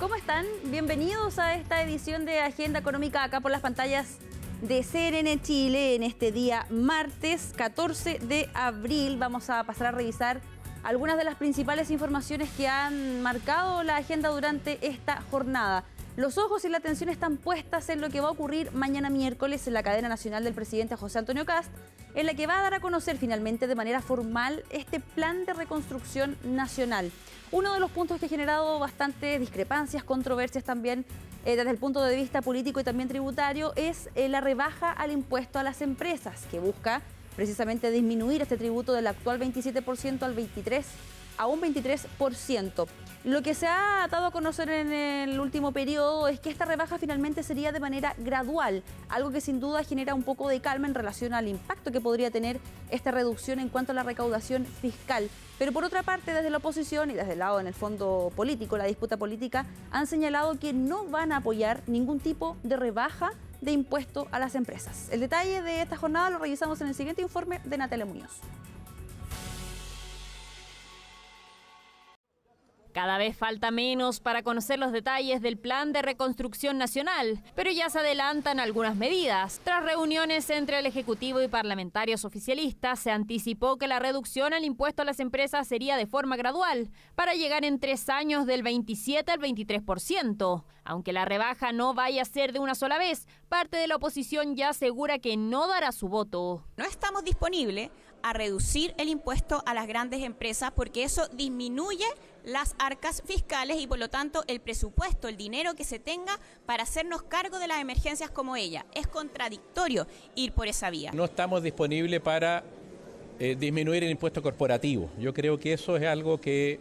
¿Cómo están? Bienvenidos a esta edición de Agenda Económica acá por las pantallas de CNN Chile en este día martes 14 de abril. Vamos a pasar a revisar algunas de las principales informaciones que han marcado la agenda durante esta jornada. Los ojos y la atención están puestas en lo que va a ocurrir mañana miércoles en la cadena nacional del presidente José Antonio Kast, en la que va a dar a conocer finalmente de manera formal este plan de reconstrucción nacional. Uno de los puntos que ha generado bastantes discrepancias, controversias también desde el punto de vista político y también tributario es la rebaja al impuesto a las empresas, que busca precisamente disminuir este tributo del actual 27% a un 23%. Lo que se ha dado a conocer en el último periodo es que esta rebaja finalmente sería de manera gradual, algo que sin duda genera un poco de calma en relación al impacto que podría tener esta reducción en cuanto a la recaudación fiscal. Pero por otra parte, desde la oposición y desde el lado en el fondo político, la disputa política, han señalado que no van a apoyar ningún tipo de rebaja de impuesto a las empresas. El detalle de esta jornada lo revisamos en el siguiente informe de Natalia Muñoz. Cada vez falta menos para conocer los detalles del plan de reconstrucción nacional, pero ya se adelantan algunas medidas. Tras reuniones entre el Ejecutivo y parlamentarios oficialistas, se anticipó que la reducción al impuesto a las empresas sería de forma gradual, para llegar en 3 años del 27 al 23%. Aunque la rebaja no vaya a ser de una sola vez, parte de la oposición ya asegura que no dará su voto. No estamos disponibles a reducir el impuesto a las grandes empresas porque eso disminuye las arcas fiscales y por lo tanto el presupuesto, el dinero que se tenga para hacernos cargo de las emergencias como ella. Es contradictorio ir por esa vía. No estamos disponibles para disminuir el impuesto corporativo. Yo creo que eso es algo que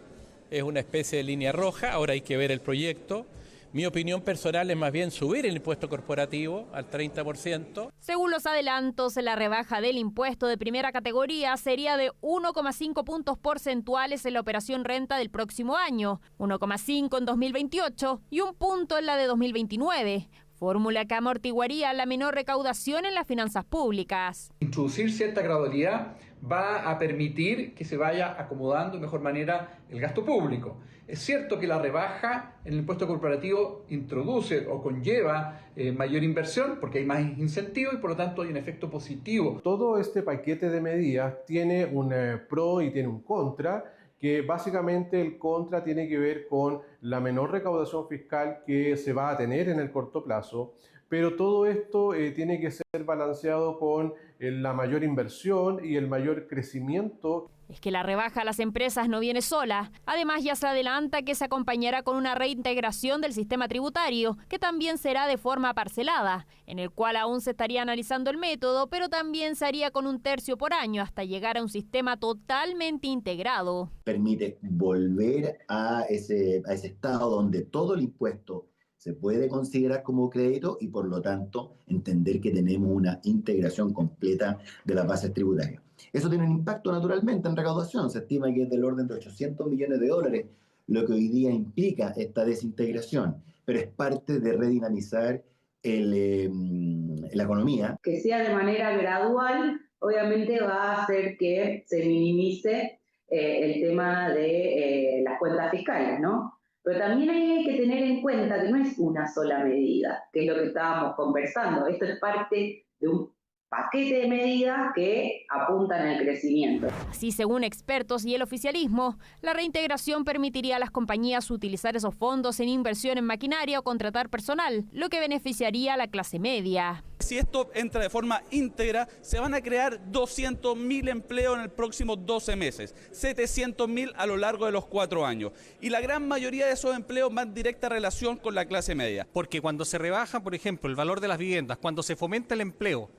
es una especie de línea roja. Ahora hay que ver el proyecto. Mi opinión personal es más bien subir el impuesto corporativo al 30%. Según los adelantos, la rebaja del impuesto de primera categoría sería de 1,5 puntos porcentuales en la operación renta del próximo año, 1,5 en 2028 y 1 punto en la de 2029. Fórmula que amortiguaría la menor recaudación en las finanzas públicas. Introducir cierta gradualidad va a permitir que se vaya acomodando de mejor manera el gasto público. Es cierto que la rebaja en el impuesto corporativo introduce o conlleva mayor inversión porque hay más incentivos y por lo tanto hay un efecto positivo. Todo este paquete de medidas tiene un pro y tiene un contra, que básicamente el contra tiene que ver con la menor recaudación fiscal que se va a tener en el corto plazo, pero todo esto tiene que ser balanceado con la mayor inversión y el mayor crecimiento. Es que la rebaja a las empresas no viene sola. Además, ya se adelanta que se acompañará con una reintegración del sistema tributario, que también será de forma parcelada, en el cual aún se estaría analizando el método, pero también se haría con 1/3 por año hasta llegar a un sistema totalmente integrado. Permite volver a ese estado donde todo el impuesto se puede considerar como crédito y por lo tanto entender que tenemos una integración completa de las bases tributarias. Eso tiene un impacto naturalmente en recaudación, se estima que es del orden de $800 millones, lo que hoy día implica esta desintegración, pero es parte de redinamizar la economía. Que sea de manera gradual, obviamente va a hacer que se minimice el tema de las cuentas fiscales, ¿no? Pero también hay que tener en cuenta que no es una sola medida, que es lo que estábamos conversando. Esto es parte de un paquete de medidas que apuntan al crecimiento. Así, según expertos y el oficialismo, la reintegración permitiría a las compañías utilizar esos fondos en inversión en maquinaria o contratar personal, lo que beneficiaría a la clase media. Si esto entra de forma íntegra, se van a crear 200.000 empleos en los próximos 12 meses, 700.000 a lo largo de los 4 años. Y la gran mayoría de esos empleos van en directa relación con la clase media. Porque cuando se rebaja, por ejemplo, el valor de las viviendas, cuando se fomenta el empleo,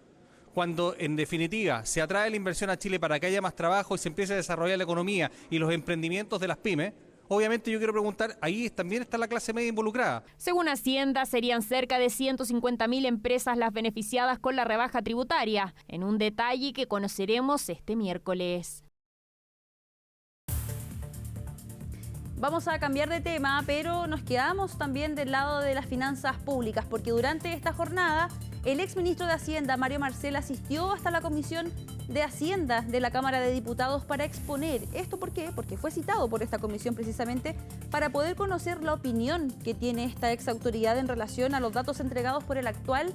cuando en definitiva se atrae la inversión a Chile para que haya más trabajo y se empiece a desarrollar la economía y los emprendimientos de las pymes, obviamente yo quiero preguntar, ahí también está la clase media involucrada. Según Hacienda, serían cerca de 150.000 empresas las beneficiadas con la rebaja tributaria, en un detalle que conoceremos este miércoles. Vamos a cambiar de tema, pero nos quedamos también del lado de las finanzas públicas, porque durante esta jornada el exministro de Hacienda, Mario Marcel, asistió hasta la Comisión de Hacienda de la Cámara de Diputados para exponer. ¿Esto por qué? Porque fue citado por esta comisión precisamente para poder conocer la opinión que tiene esta ex autoridad en relación a los datos entregados por el actual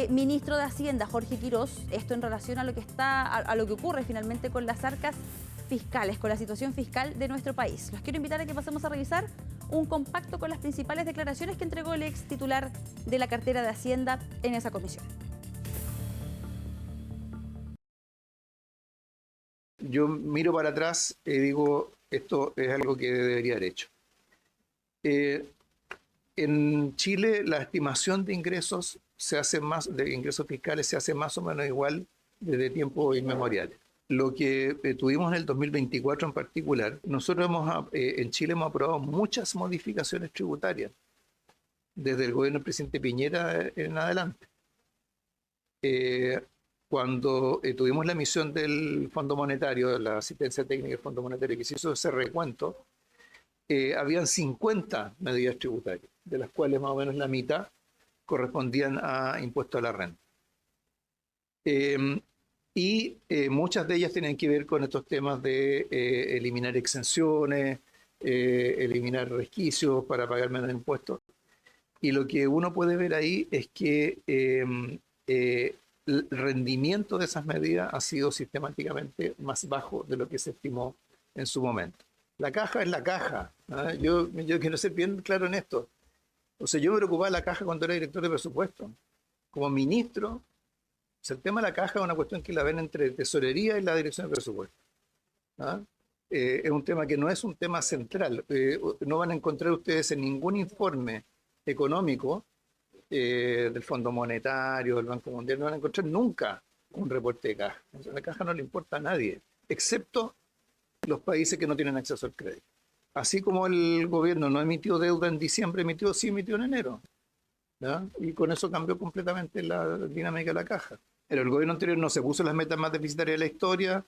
ministro de Hacienda, Jorge Quirós. Esto en relación a lo que ocurre finalmente con las arcas fiscales, con la situación fiscal de nuestro país. Los quiero invitar a que pasemos a revisar un compacto con las principales declaraciones que entregó el ex titular de la cartera de Hacienda en esa comisión. Yo miro para atrás y digo, esto es algo que debería haber hecho. En Chile la estimación de ingresos fiscales se hace más o menos igual desde tiempos inmemoriales. Lo que tuvimos en el 2024 en particular, nosotros en Chile hemos aprobado muchas modificaciones tributarias desde el gobierno del presidente Piñera en adelante. Cuando tuvimos la emisión del Fondo Monetario, la asistencia técnica del Fondo Monetario, que se hizo ese recuento, habían 50 medidas tributarias, de las cuales más o menos la mitad correspondían a impuesto a la renta. Y muchas de ellas tienen que ver con estos temas de eliminar exenciones, eliminar resquicios para pagar menos impuestos. Y lo que uno puede ver ahí es que el rendimiento de esas medidas ha sido sistemáticamente más bajo de lo que se estimó en su momento. La caja es la caja. ¿Ah? Yo quiero ser bien claro en esto. O sea, yo me preocupaba de la caja cuando era director de presupuesto. Como ministro, o sea, el tema de la caja es una cuestión que la ven entre tesorería y la dirección de presupuesto. ¿Ah? Es un tema que no es un tema central. No van a encontrar ustedes en ningún informe económico del Fondo Monetario, del Banco Mundial, no van a encontrar nunca un reporte de caja. O sea, la caja no le importa a nadie, excepto los países que no tienen acceso al crédito. Así como el gobierno no emitió deuda en diciembre, sí emitió en enero. ¿Ya? Y con eso cambió completamente la dinámica de la caja. Pero el gobierno anterior no se puso las metas más deficitarias de la historia.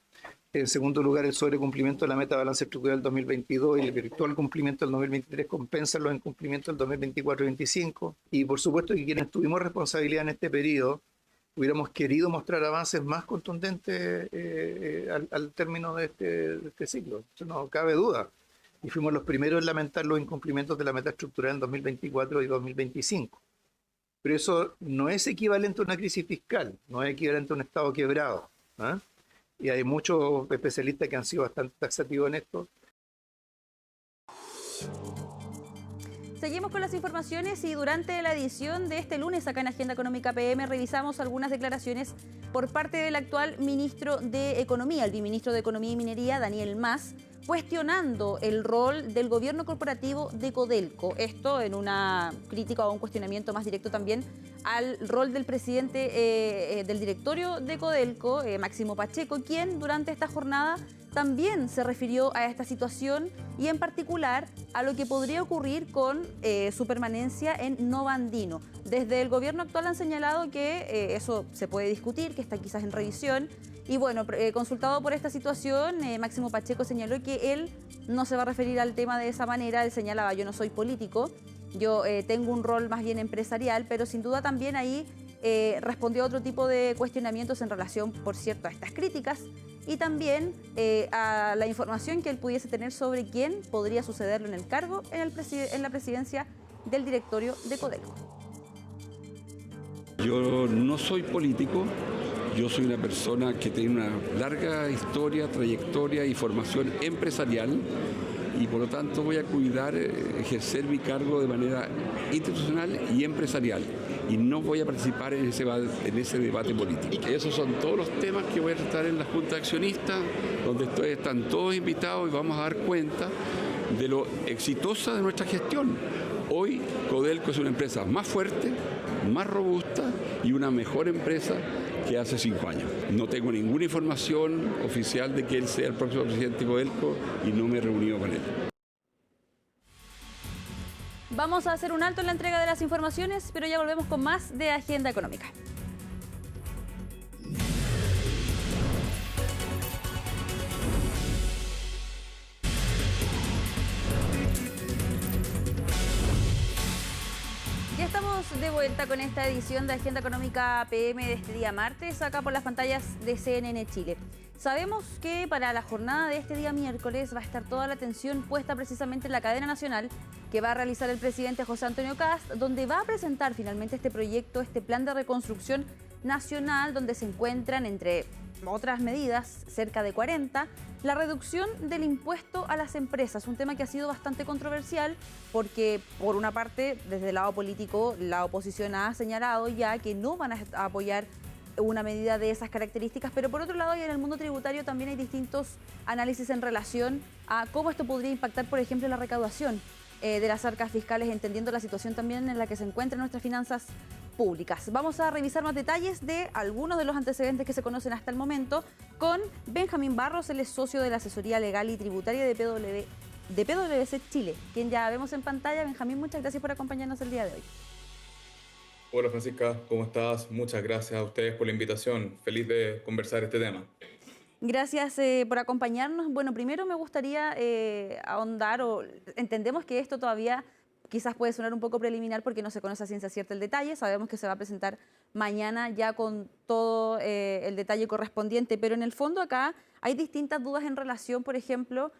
En segundo lugar, el sobrecumplimiento de la meta de balance estructural del 2022 y el virtual cumplimiento del 2023 compensan los incumplimientos del 2024 y 2025. Y por supuesto que quienes tuvimos responsabilidad en este periodo hubiéramos querido mostrar avances más contundentes al término de este ciclo. Eso no cabe duda. Y fuimos los primeros en lamentar los incumplimientos de la meta estructural en 2024 y 2025. Pero eso no es equivalente a una crisis fiscal, no es equivalente a un Estado quebrado. ¿Eh? Y hay muchos especialistas que han sido bastante taxativos en esto. Seguimos con las informaciones y durante la edición de este lunes acá en Agenda Económica PM revisamos algunas declaraciones por parte del actual ministro de Economía, el viceministro de Economía y Minería, Daniel Mas, cuestionando el rol del gobierno corporativo de Codelco. Esto en una crítica o un cuestionamiento más directo también al rol del presidente del directorio de Codelco, Máximo Pacheco, quien durante esta jornada también se refirió a esta situación y en particular a lo que podría ocurrir con su permanencia en Nova Andino. Desde el gobierno actual han señalado que eso se puede discutir, que está quizás en revisión. Y bueno, consultado por esta situación, Máximo Pacheco señaló que él no se va a referir al tema de esa manera. Él señalaba, yo no soy político, yo tengo un rol más bien empresarial, pero sin duda también ahí respondió a otro tipo de cuestionamientos en relación, por cierto, a estas críticas y también a la información que él pudiese tener sobre quién podría sucederlo en el cargo en la presidencia del directorio de Codelco. Yo no soy político. Yo soy una persona que tiene una larga historia, trayectoria y formación empresarial y por lo tanto voy a cuidar ejercer mi cargo de manera institucional y empresarial y no voy a participar en ese debate político. Esos son todos los temas que voy a tratar en la Junta de Accionistas, donde están todos invitados y vamos a dar cuenta de lo exitosa de nuestra gestión. Hoy Codelco es una empresa más fuerte, más robusta y una mejor empresa que hace 5 años. No tengo ninguna información oficial de que él sea el próximo presidente de Codelco y no me he reunido con él. Vamos a hacer un alto en la entrega de las informaciones, pero ya volvemos con más de Agenda Económica. de vuelta con esta edición de Agenda Económica PM de este día martes, acá por las pantallas de CNN Chile. Sabemos que para la jornada de este día miércoles va a estar toda la atención puesta precisamente en la cadena nacional que va a realizar el presidente José Antonio Kast, donde va a presentar finalmente este proyecto, este plan de reconstrucción nacional, donde se encuentran, entre otras medidas, cerca de 40, la reducción del impuesto a las empresas, un tema que ha sido bastante controversial porque, por una parte, desde el lado político, la oposición ha señalado ya que no van a apoyar una medida de esas características, pero por otro lado, y en el mundo tributario también hay distintos análisis en relación a cómo esto podría impactar, por ejemplo, la recaudación de las arcas fiscales, entendiendo la situación también en la que se encuentran nuestras finanzas públicas. Vamos a revisar más detalles de algunos de los antecedentes que se conocen hasta el momento con Benjamín Barros, él es socio de la asesoría legal y tributaria de PwC Chile, quien ya vemos en pantalla. Benjamín, muchas gracias por acompañarnos el día de hoy. Hola Francisca, ¿cómo estás? Muchas gracias a ustedes por la invitación. Feliz de conversar este tema. Gracias por acompañarnos. Bueno, primero me gustaría ahondar, entendemos que esto todavía quizás puede sonar un poco preliminar porque no se conoce a ciencia cierta el detalle. Sabemos que se va a presentar mañana ya con todo el detalle correspondiente, pero en el fondo acá hay distintas dudas en relación, por ejemplo,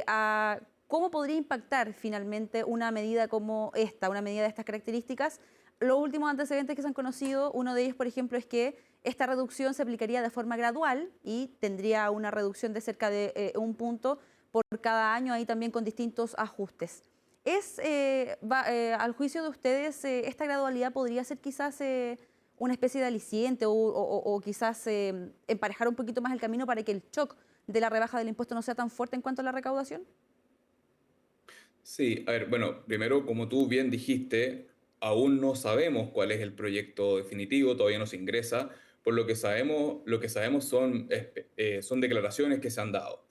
a cómo podría impactar finalmente una medida como esta, una medida de estas características. Los últimos antecedentes que se han conocido, uno de ellos, por ejemplo, es que esta reducción se aplicaría de forma gradual y tendría una reducción de cerca de 1 punto por cada año, ahí también con distintos ajustes. Al juicio de ustedes, esta gradualidad podría ser quizás una especie de aliciente o quizás emparejar un poquito más el camino para que el shock de la rebaja del impuesto no sea tan fuerte en cuanto a la recaudación? Sí, a ver, bueno, primero, como tú bien dijiste, aún no sabemos cuál es el proyecto definitivo, todavía no se ingresa. Por lo que sabemos son declaraciones que se han dado.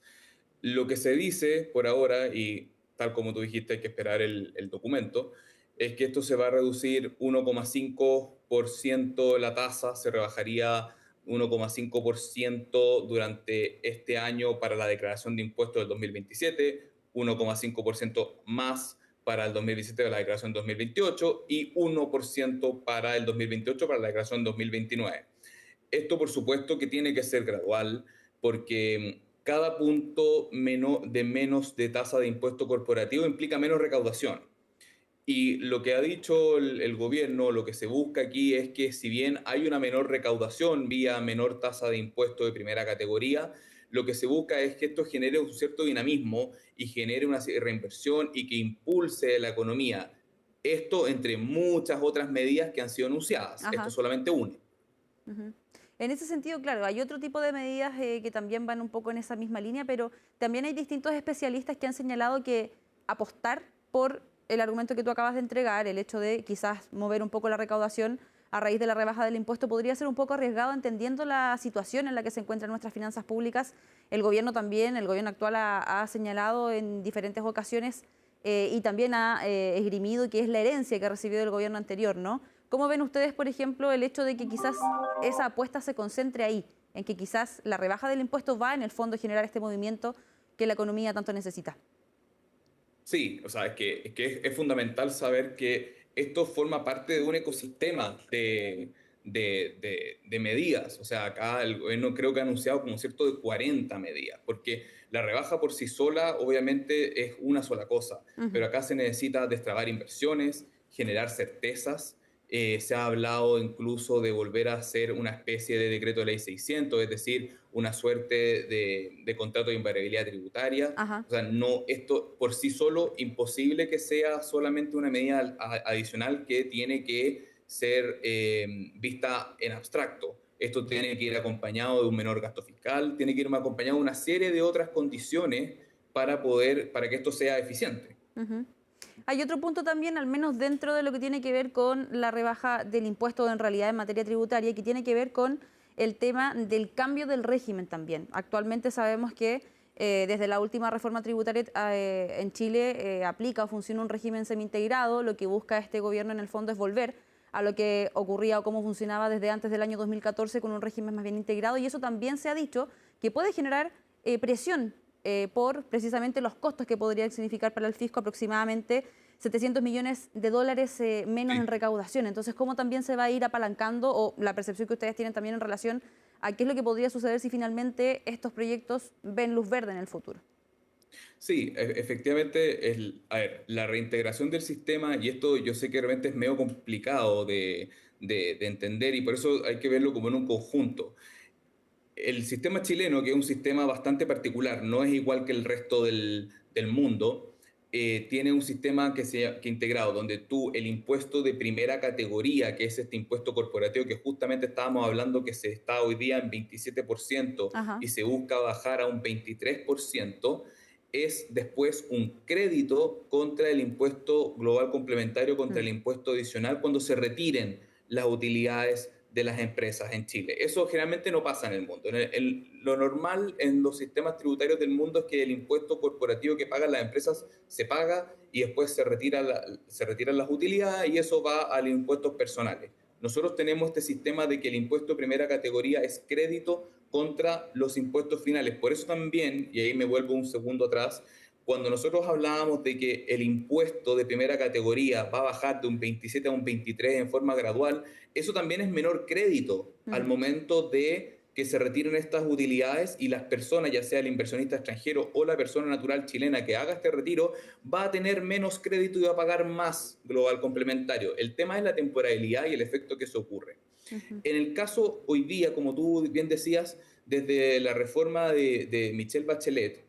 Lo que se dice por ahora, y tal como tú dijiste, hay que esperar el documento, es que esto se va a reducir 1,5% la tasa, se rebajaría 1,5% durante este año para la declaración de impuestos del 2027, 1,5% más para el 2017 para la declaración 2028 y 1% para el 2028 para la declaración 2029. Esto, por supuesto, que tiene que ser gradual porque cada punto de menos de tasa de impuesto corporativo implica menos recaudación. Y lo que ha dicho el gobierno, lo que se busca aquí es que si bien hay una menor recaudación vía menor tasa de impuesto de primera categoría, lo que se busca es que esto genere un cierto dinamismo y genere una reinversión y que impulse la economía. Esto entre muchas otras medidas que han sido anunciadas. Ajá. Esto es solamente una. En ese sentido, claro, hay otro tipo de medidas que también van un poco en esa misma línea, pero también hay distintos especialistas que han señalado que apostar por el argumento que tú acabas de entregar, el hecho de quizás mover un poco la recaudación a raíz de la rebaja del impuesto, podría ser un poco arriesgado entendiendo la situación en la que se encuentran nuestras finanzas públicas. El gobierno actual ha señalado en diferentes ocasiones y también ha esgrimido que es la herencia que recibió del gobierno anterior, ¿no? ¿Cómo ven ustedes, por ejemplo, el hecho de que quizás esa apuesta se concentre ahí, en que quizás la rebaja del impuesto va en el fondo a generar este movimiento que la economía tanto necesita? Sí, o sea, es que es fundamental saber que esto forma parte de un ecosistema de medidas. O sea, acá el gobierno creo que ha anunciado como cierto de 40 medidas, porque la rebaja por sí sola obviamente es una sola cosa, pero acá se necesita destrabar inversiones, generar certezas. Se ha hablado incluso de volver a hacer una especie de decreto de ley 600, es decir, una suerte de contrato de invariabilidad tributaria. Ajá. O sea, no, esto por sí solo imposible que sea solamente una medida adicional que tiene que ser vista en abstracto. Esto tiene que ir acompañado de un menor gasto fiscal, tiene que ir acompañado de una serie de otras condiciones para que esto sea eficiente. Hay otro punto también, al menos dentro de lo que tiene que ver con la rebaja del impuesto en realidad en materia tributaria, que tiene que ver con el tema del cambio del régimen también. Actualmente sabemos que desde la última reforma tributaria en Chile aplica o funciona un régimen semi-integrado. Lo que busca este gobierno en el fondo es volver a lo que ocurría o cómo funcionaba desde antes del año 2014 con un régimen más bien integrado, y eso también se ha dicho que puede generar presión por precisamente los costos que podría significar para el fisco aproximadamente 700 millones de dólares menos en recaudación. Entonces, ¿cómo también se va a ir apalancando, o la percepción que ustedes tienen también en relación a qué es lo que podría suceder si finalmente estos proyectos ven luz verde en el futuro? Sí, efectivamente, la reintegración del sistema, y esto yo sé que realmente es medio complicado de entender, y por eso hay que verlo como en un conjunto. El sistema chileno, que es un sistema bastante particular, no es igual que el resto del mundo, tiene un sistema que integrado, donde tú el impuesto de primera categoría, que es este impuesto corporativo que justamente estábamos hablando, que se está hoy día en 27% Ajá. y se busca bajar a un 23%, es después un crédito contra el impuesto global complementario, contra el impuesto adicional, cuando se retiren las utilidades de las empresas en Chile. Eso generalmente no pasa en el mundo. Lo normal en los sistemas tributarios del mundo es que el impuesto corporativo que pagan las empresas se paga y después se retiran las utilidades y eso va a los impuestos personales. Nosotros tenemos este sistema de que el impuesto de primera categoría es crédito contra los impuestos finales. Por eso también, y ahí me vuelvo un segundo atrás, cuando nosotros hablábamos de que el impuesto de primera categoría va a bajar de un 27 a un 23 en forma gradual, eso también es menor crédito al momento de que se retiren estas utilidades y las personas, ya sea el inversionista extranjero o la persona natural chilena que haga este retiro, va a tener menos crédito y va a pagar más global complementario. El tema es la temporalidad y el efecto que eso ocurre. En el caso hoy día, como tú bien decías, desde la reforma de Michelle Bachelet,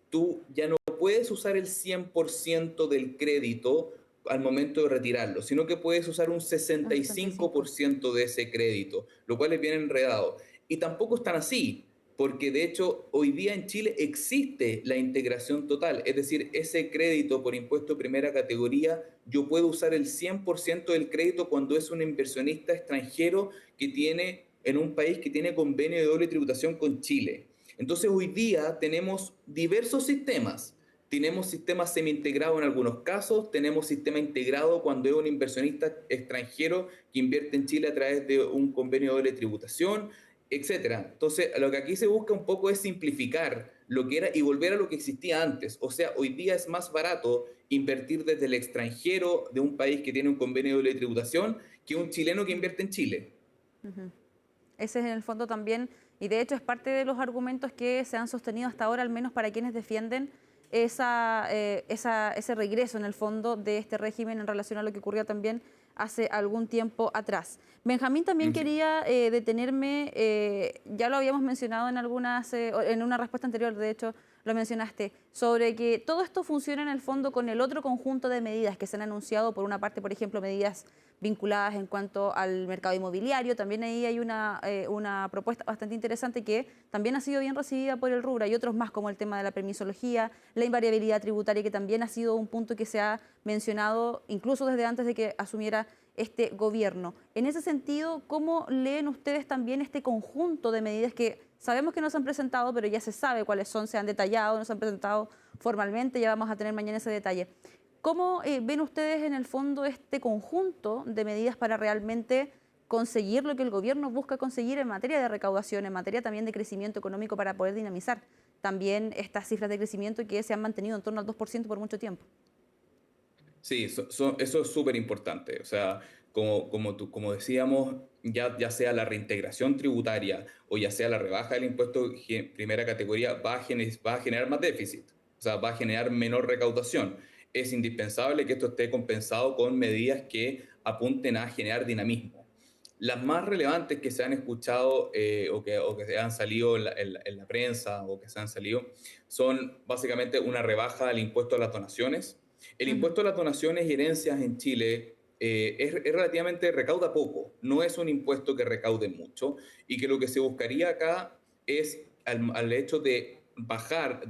tú ya no puedes usar el 100% del crédito al momento de retirarlo, sino que puedes usar un 65% de ese crédito, lo cual es bien enredado. Y tampoco es tan así, porque de hecho hoy día en Chile existe la integración total, es decir, ese crédito por impuesto de primera categoría, yo puedo usar el 100% del crédito cuando es un inversionista extranjero que tiene en un país que tiene convenio de doble tributación con Chile. Entonces hoy día tenemos diversos sistemas. Tenemos sistemas semi-integrados en algunos casos, tenemos sistema integrado cuando es un inversionista extranjero que invierte en Chile a través de un convenio de doble tributación, etcétera. Entonces, lo que aquí se busca un poco es simplificar lo que era y volver a lo que existía antes. O sea, hoy día es más barato invertir desde el extranjero de un país que tiene un convenio de doble tributación que un chileno que invierte en Chile. Ese es en el fondo también, y de hecho es parte de los argumentos que se han sostenido hasta ahora, al menos para quienes defienden ese regreso en el fondo de este régimen en relación a lo que ocurrió también hace algún tiempo atrás. Benjamín, también quería detenerme, ya lo habíamos mencionado en una respuesta anterior, de hecho lo mencionaste, sobre que todo esto funciona en el fondo con el otro conjunto de medidas que se han anunciado. Por una parte, por ejemplo, medidas vinculadas en cuanto al mercado inmobiliario. También ahí hay una propuesta bastante interesante que también ha sido bien recibida por el rubro. Hay otros más, como el tema de la permisología, la invariabilidad tributaria, que también ha sido un punto que se ha mencionado incluso desde antes de que asumiera este gobierno. En ese sentido, ¿cómo leen ustedes también este conjunto de medidas que sabemos que no se han presentado, pero ya se sabe cuáles son, se han detallado, no se han presentado formalmente, ya vamos a tener mañana ese detalle? ¿Cómo ven ustedes en el fondo este conjunto de medidas para realmente conseguir lo que el gobierno busca conseguir en materia de recaudación, en materia también de crecimiento económico, para poder dinamizar también estas cifras de crecimiento que se han mantenido en torno al 2% por mucho tiempo? Sí, eso es súper importante. O sea, como decíamos, ya sea la reintegración tributaria o ya sea la rebaja del impuesto de primera categoría, va a generar más déficit, o sea, va a generar menor recaudación. Es indispensable que esto esté compensado con medidas que apunten a generar dinamismo. Las más relevantes que se han escuchado o que han salido en la prensa o que se han salido son básicamente una rebaja del impuesto a las donaciones. El impuesto a las donaciones y herencias en Chile es relativamente, recauda poco, no es un impuesto que recaude mucho, y que lo que se buscaría acá es, al hecho de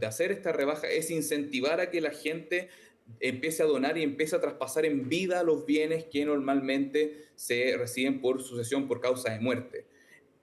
hacer esta rebaja, es incentivar a que la gente empiece a donar y empiece a traspasar en vida los bienes que normalmente se reciben por sucesión por causa de muerte.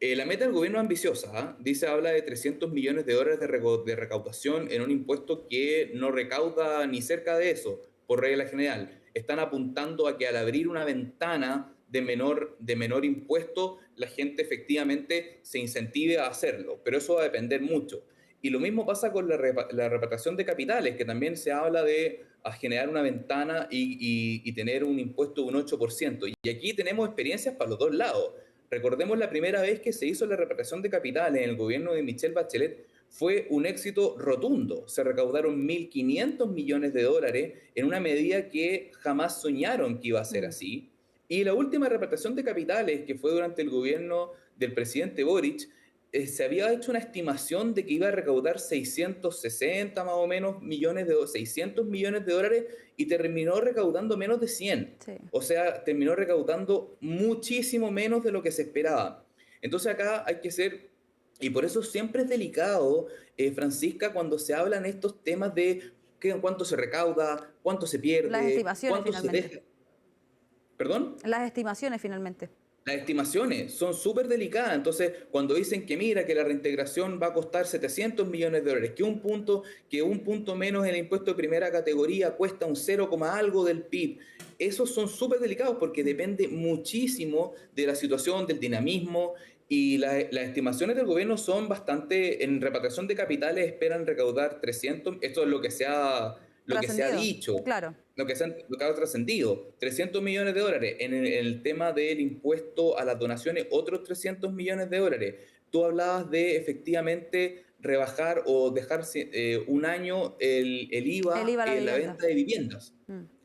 La meta del gobierno es ambiciosa, habla de 300 millones de dólares de recaudación en un impuesto que no recauda ni cerca de eso, por regla general. Están apuntando a que al abrir una ventana de menor impuesto, la gente efectivamente se incentive a hacerlo, pero eso va a depender mucho. Y lo mismo pasa con la repatriación de capitales, que también se habla de generar una ventana y tener un impuesto de un 8%. Y aquí tenemos experiencias para los dos lados. Recordemos la primera vez que se hizo la repatriación de capitales en el gobierno de Michelle Bachelet, fue un éxito rotundo. Se recaudaron 1.500 millones de dólares en una medida que jamás soñaron que iba a ser así. Y la última repatriación de capitales, que fue durante el gobierno del presidente Boric, se había hecho una estimación de que iba a recaudar 660 más o menos millones de 600 millones de dólares y terminó recaudando menos de 100. Sí. O sea, terminó recaudando muchísimo menos de lo que se esperaba. Entonces acá hay que ser, y por eso siempre es delicado, Francisca, cuando se hablan estos temas de cuánto se recauda, cuánto se pierde, las estimaciones cuánto se deja. ¿Perdón? Las estimaciones finalmente. Las estimaciones son súper delicadas. Entonces, cuando dicen que mira, que la reintegración va a costar 700 millones de dólares, que un punto menos en el impuesto de primera categoría cuesta un 0, algo del PIB, esos son súper delicados porque depende muchísimo de la situación, del dinamismo, y las estimaciones del gobierno son bastante, en repatriación de capitales esperan recaudar 300, esto es lo que se ha dicho, claro. Lo que ha trascendido, 300 millones de dólares. En el tema del impuesto a las donaciones, otros 300 millones de dólares. Tú hablabas de efectivamente rebajar o dejar un año el IVA en la venta de viviendas.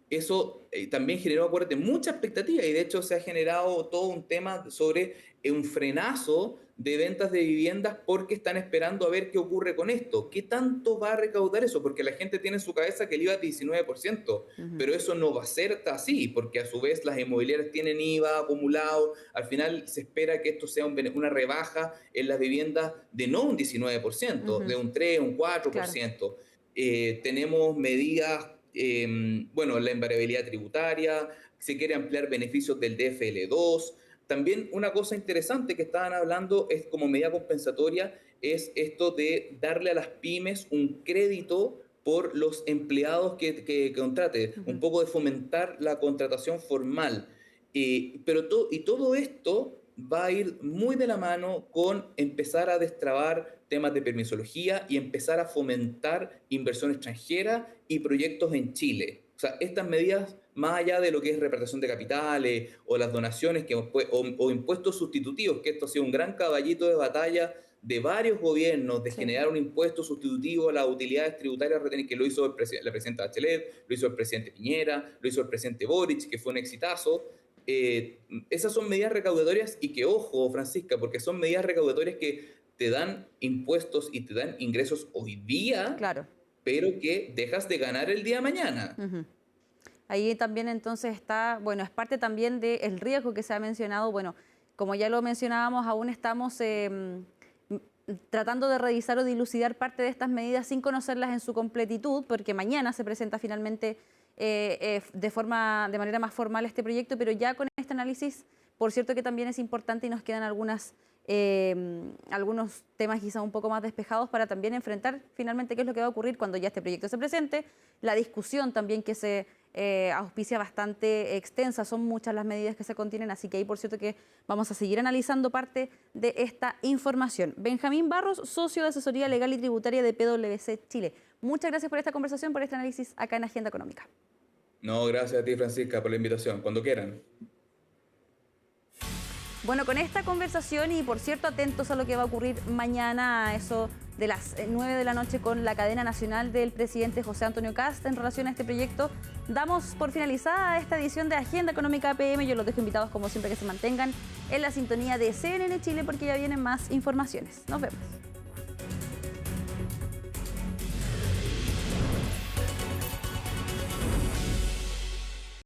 Eso también generó, acuérdate, mucha expectativa, y de hecho se ha generado todo un tema sobre un frenazo de ventas de viviendas porque están esperando a ver qué ocurre con esto. ¿Qué tanto va a recaudar eso? Porque la gente tiene en su cabeza que el IVA es 19%, pero eso no va a ser así, porque a su vez las inmobiliarias tienen IVA acumulado. Al final se espera que esto sea una rebaja en las viviendas de no un 19%, de un 3, un 4%. Claro. Tenemos medidas, la invariabilidad tributaria, se quiere ampliar beneficios del DFL2. También una cosa interesante que estaban hablando es como medida compensatoria, es esto de darle a las pymes un crédito por los empleados que contrate, un poco de fomentar la contratación formal. Pero todo esto va a ir muy de la mano con empezar a destrabar temas de permisología y empezar a fomentar inversión extranjera y proyectos en Chile. O sea, estas medidas, más allá de lo que es repartición de capitales o las donaciones o impuestos sustitutivos, que esto ha sido un gran caballito de batalla de varios gobiernos, de generar un impuesto sustitutivo a las utilidades tributarias retenidas, que lo hizo la presidenta Bachelet, lo hizo el presidente Piñera, lo hizo el presidente Boric, que fue un exitazo. Esas son medidas recaudatorias y que, ojo, Francisca, porque son medidas recaudatorias que te dan impuestos y te dan ingresos hoy día, claro, pero que dejas de ganar el día de mañana. Ahí también entonces está, es parte también del riesgo que se ha mencionado. Como ya lo mencionábamos, aún estamos tratando de revisar o dilucidar parte de estas medidas sin conocerlas en su completitud, porque mañana se presenta finalmente de manera más formal este proyecto, pero ya con este análisis, por cierto que también es importante y nos quedan algunos temas quizá un poco más despejados para también enfrentar finalmente qué es lo que va a ocurrir cuando ya este proyecto se presente, la discusión también que se auspicia bastante extensa, son muchas las medidas que se contienen, así que ahí por cierto que vamos a seguir analizando parte de esta información. Benjamín Barros, socio de asesoría legal y tributaria de PwC Chile. Muchas gracias por esta conversación, por este análisis acá en Agenda Económica. No, gracias a ti, Francisca, por la invitación. Cuando quieran. Con esta conversación y por cierto atentos a lo que va a ocurrir mañana a eso de las 9 de la noche con la cadena nacional del presidente José Antonio Kast en relación a este proyecto, damos por finalizada esta edición de Agenda Económica APM. Yo los dejo invitados como siempre que se mantengan en la sintonía de CNN Chile porque ya vienen más informaciones. Nos vemos.